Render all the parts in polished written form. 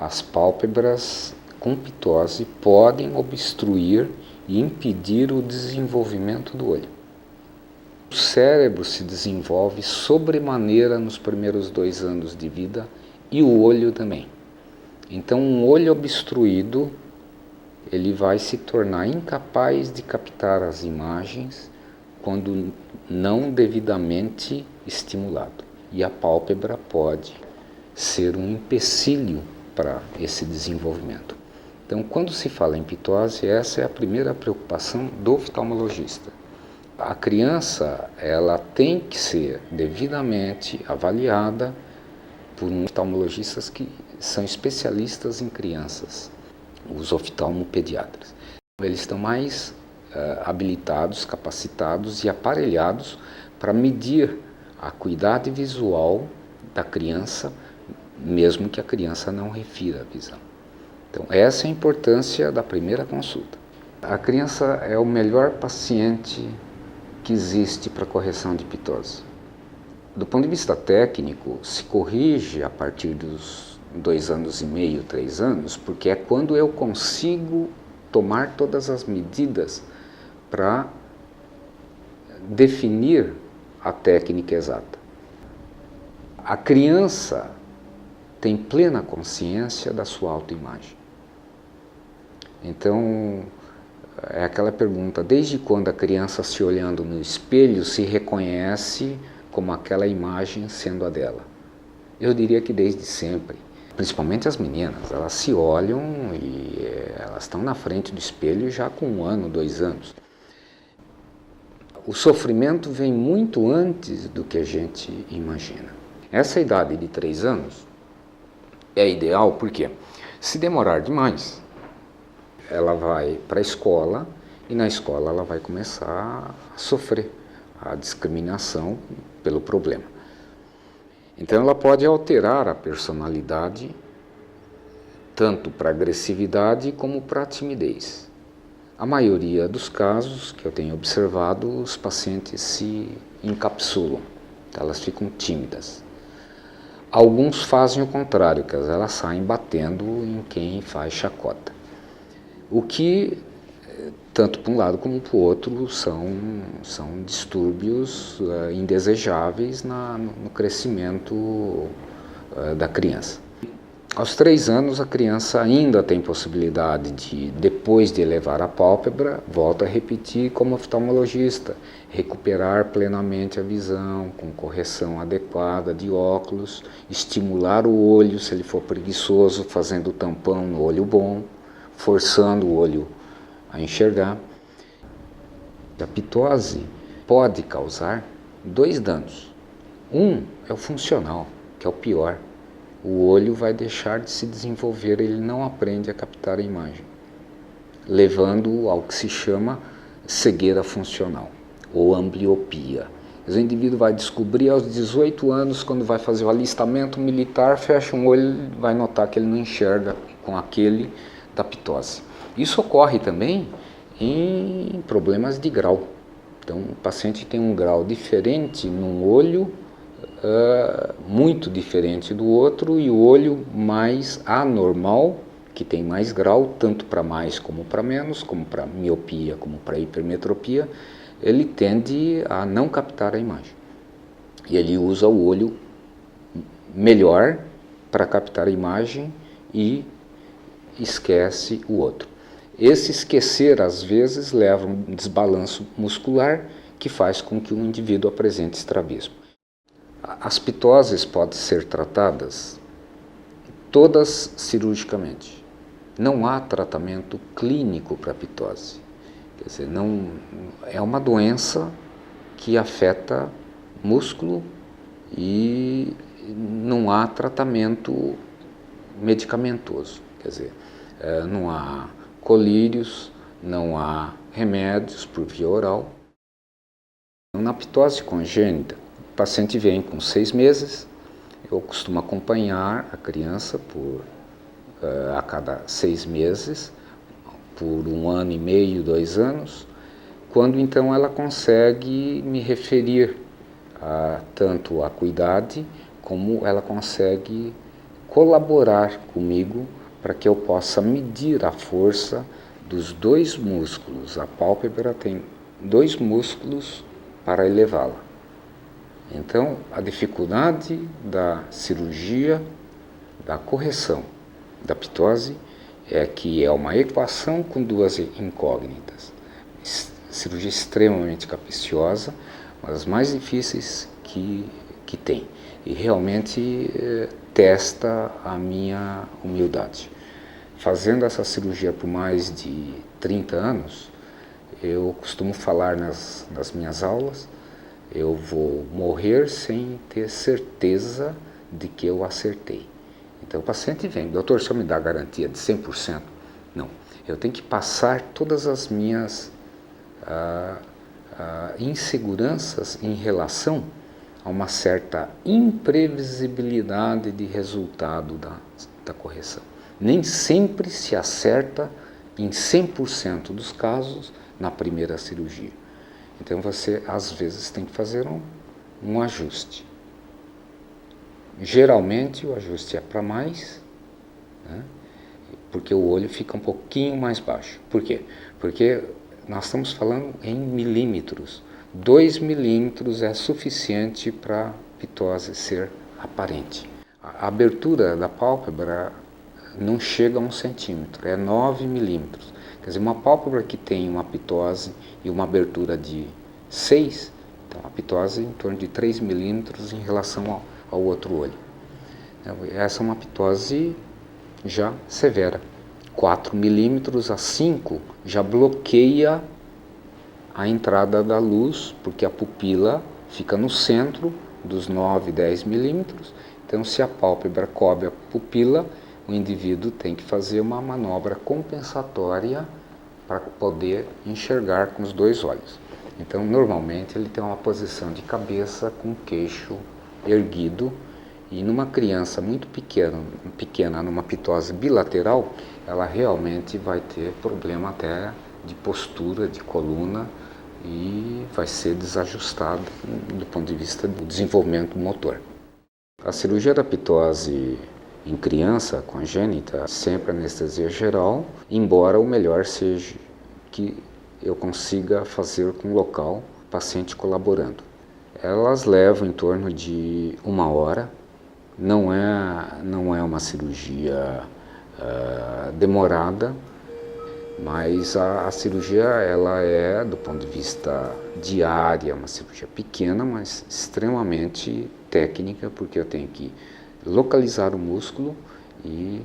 as pálpebras com pitose podem obstruir e impedir o desenvolvimento do olho. O cérebro se desenvolve sobremaneira nos primeiros 2 anos de vida e o olho também. Então, um olho obstruído, ele vai se tornar incapaz de captar as imagens quando não devidamente estimulado. E a pálpebra pode ser um empecilho para esse desenvolvimento. Então, quando se fala em pitose, essa é a primeira preocupação do oftalmologista. A criança, ela tem que ser devidamente avaliada por oftalmologistas que são especialistas em crianças, os oftalmopediatras. Eles estão mais habilitados, capacitados e aparelhados para medir a acuidade visual da criança, mesmo que a criança não refira a visão. Então, essa é a importância da primeira consulta. A criança é o melhor paciente que existe para correção de pitose. Do ponto de vista técnico, se corrige a partir dos 2 anos e meio, 3 anos, porque é quando eu consigo tomar todas as medidas para definir a técnica exata. A criança tem plena consciência da sua autoimagem. Então, é aquela pergunta, desde quando a criança se olhando no espelho se reconhece como aquela imagem sendo a dela? Eu diria que desde sempre. Principalmente as meninas, elas se olham e elas estão na frente do espelho já com 1 ano, 2 anos. O sofrimento vem muito antes do que a gente imagina. Essa idade de 3 anos é ideal porque, se demorar demais, ela vai para a escola e na escola ela vai começar a sofrer a discriminação pelo problema. Então ela pode alterar a personalidade tanto para agressividade como para timidez. A maioria dos casos que eu tenho observado, os pacientes se encapsulam, elas ficam tímidas. Alguns fazem o contrário, que elas saem batendo em quem faz chacota. O que, tanto para um lado como para o outro, são distúrbios indesejáveis no crescimento da criança. Aos 3 anos, a criança ainda tem possibilidade de, depois de elevar a pálpebra, volta a repetir como oftalmologista, recuperar plenamente a visão, com correção adequada de óculos, estimular o olho, se ele for preguiçoso, fazendo tampão no olho bom, forçando o olho a enxergar. A pitose pode causar 2 danos. Um é o funcional, que é o pior. O olho vai deixar de se desenvolver, ele não aprende a captar a imagem, levando ao que se chama cegueira funcional, ou ambliopia. O indivíduo vai descobrir aos 18 anos, quando vai fazer o alistamento militar, fecha um olho e vai notar que ele não enxerga com aquele da pitose. Isso ocorre também em problemas de grau. Então, o paciente tem um grau diferente num olho, muito diferente do outro, e o olho mais anormal, que tem mais grau, tanto para mais como para menos, como para miopia, como para hipermetropia, ele tende a não captar a imagem. E ele usa o olho melhor para captar a imagem e esquece o outro. Esse esquecer, às vezes, leva a um desbalanço muscular que faz com que o indivíduo apresente estrabismo. As pitoses podem ser tratadas todas cirurgicamente. Não há tratamento clínico para a pitose. Quer dizer, não, é uma doença que afeta músculo e não há tratamento medicamentoso. Quer dizer, não há colírios, não há remédios por via oral. Na pitose congênita, o paciente vem com 6 meses, eu costumo acompanhar a criança a cada 6 meses, por 1 ano e meio, 2 anos, quando então ela consegue me referir tanto à acuidade, como ela consegue colaborar comigo para que eu possa medir a força dos dois músculos. A pálpebra tem dois músculos para elevá-la. Então, a dificuldade da cirurgia, da correção da ptose, é que é uma equação com duas incógnitas. Cirurgia extremamente capciosa, uma das mais difíceis que tem. E realmente testa a minha humildade. Fazendo essa cirurgia por mais de 30 anos, eu costumo falar nas minhas aulas, eu vou morrer sem ter certeza de que eu acertei. Então o paciente vem, doutor, o senhor me dá a garantia de 100%? Não, eu tenho que passar todas as minhas inseguranças em relação a uma certa imprevisibilidade de resultado da correção. Nem sempre se acerta em 100% dos casos na primeira cirurgia. Então você às vezes tem que fazer um ajuste. Geralmente o ajuste é para mais, né? Porque o olho fica um pouquinho mais baixo. Por quê? Porque nós estamos falando em milímetros. 2 milímetros é suficiente para a ptose ser aparente. A abertura da pálpebra não chega a 1 centímetro, é 9 milímetros. Quer dizer, uma pálpebra que tem uma ptose e uma abertura de 6, então a ptose em torno de 3 milímetros em relação ao outro olho. Essa é uma ptose já severa. 4 milímetros a 5 já bloqueia a entrada da luz, porque a pupila fica no centro dos 9, 10 milímetros. Então, se a pálpebra cobre a pupila, o indivíduo tem que fazer uma manobra compensatória para poder enxergar com os dois olhos. Então, normalmente, ele tem uma posição de cabeça com o queixo erguido, e numa criança muito pequena, numa ptose bilateral, ela realmente vai ter problema até de postura, de coluna, e vai ser desajustada do ponto de vista do desenvolvimento motor. A cirurgia da ptose em criança congênita, sempre anestesia geral, embora o melhor seja que eu consiga fazer com o local, paciente colaborando. Elas levam em torno de 1 hora, não é uma cirurgia demorada, mas a cirurgia ela é, do ponto de vista diário, uma cirurgia pequena, mas extremamente técnica, porque eu tenho que localizar o músculo e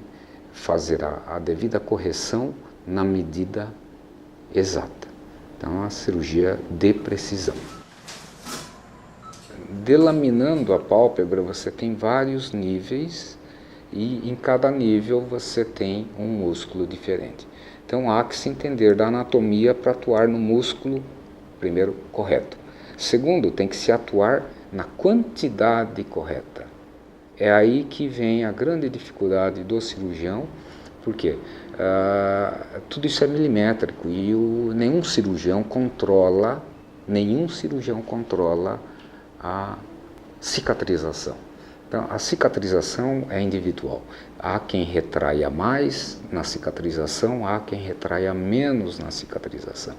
fazer a devida correção na medida exata. Então, é uma cirurgia de precisão. Delaminando a pálpebra, você tem vários níveis e em cada nível você tem um músculo diferente. Então há que se entender da anatomia para atuar no músculo, primeiro, correto. Segundo, tem que se atuar na quantidade correta. É aí que vem a grande dificuldade do cirurgião, porque tudo isso é milimétrico e nenhum cirurgião controla a cicatrização. Então, a cicatrização é individual. Há quem retraia mais na cicatrização, há quem retraia menos na cicatrização.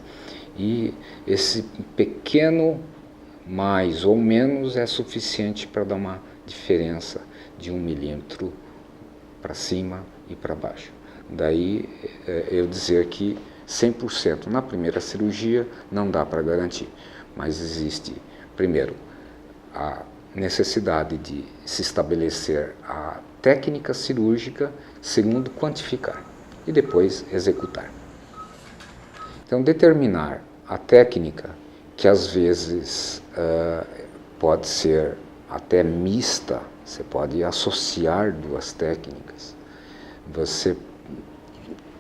E esse pequeno mais ou menos é suficiente para dar uma diferença de 1 milímetro para cima e para baixo. Daí eu dizer que 100% na primeira cirurgia não dá para garantir, mas existe, primeiro, a necessidade de se estabelecer a técnica cirúrgica, segundo, quantificar e depois executar. Então, determinar a técnica, que às vezes pode ser até mista, você pode associar duas técnicas, você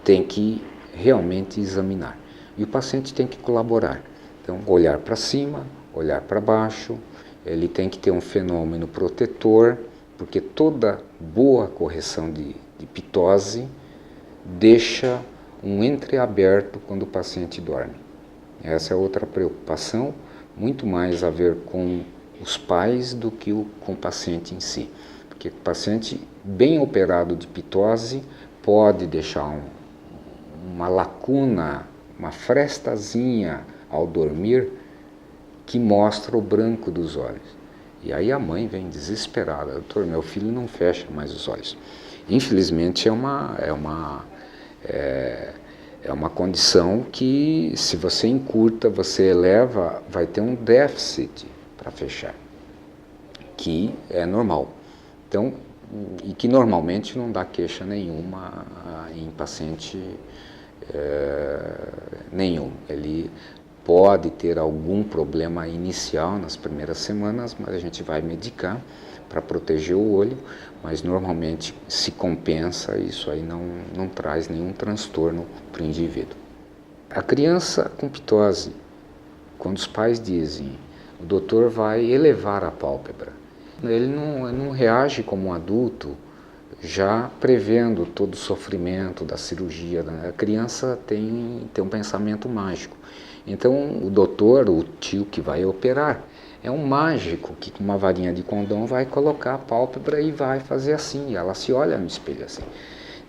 tem que realmente examinar. E o paciente tem que colaborar. Então, olhar para cima, olhar para baixo, ele tem que ter um fenômeno protetor, porque toda boa correção de ptose deixa um entreaberto quando o paciente dorme. Essa é outra preocupação, muito mais a ver com os pais do que com o paciente em si. Porque o paciente bem operado de ptose pode deixar uma lacuna, uma frestazinha ao dormir que mostra o branco dos olhos. E aí a mãe vem desesperada: doutor, meu filho não fecha mais os olhos. Infelizmente é uma condição que, se você encurta, você eleva, vai ter um déficit para fechar, que é normal. Então, e que normalmente não dá queixa nenhuma em paciente nenhum. Ele pode ter algum problema inicial nas primeiras semanas, mas a gente vai medicar para proteger o olho, mas normalmente se compensa, isso aí não traz nenhum transtorno para o indivíduo. A criança com ptose, quando os pais dizem: o doutor vai elevar a pálpebra, ele não reage como um adulto, já prevendo todo o sofrimento da cirurgia. A criança tem um pensamento mágico. Então o doutor, o tio que vai operar, é um mágico que com uma varinha de condão vai colocar a pálpebra e vai fazer assim, e ela se olha no espelho assim.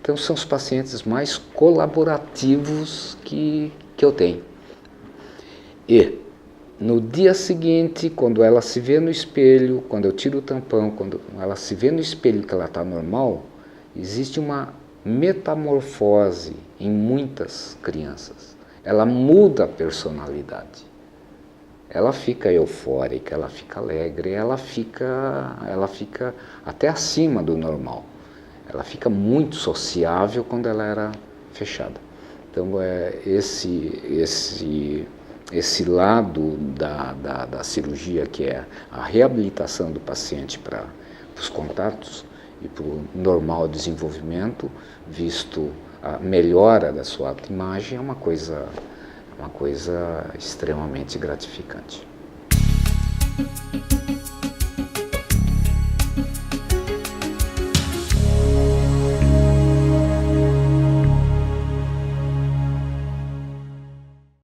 Então são os pacientes mais colaborativos que eu tenho. E no dia seguinte, quando ela se vê no espelho, quando eu tiro o tampão, quando ela se vê no espelho que ela está normal, existe uma metamorfose em muitas crianças. Ela muda a personalidade. Ela fica eufórica, ela fica alegre, ela fica até acima do normal. Ela fica muito sociável quando ela era fechada. Então, esse lado da cirurgia, que é a reabilitação do paciente para os contatos e para o normal desenvolvimento, visto a melhora da sua autoimagem, é uma coisa extremamente gratificante.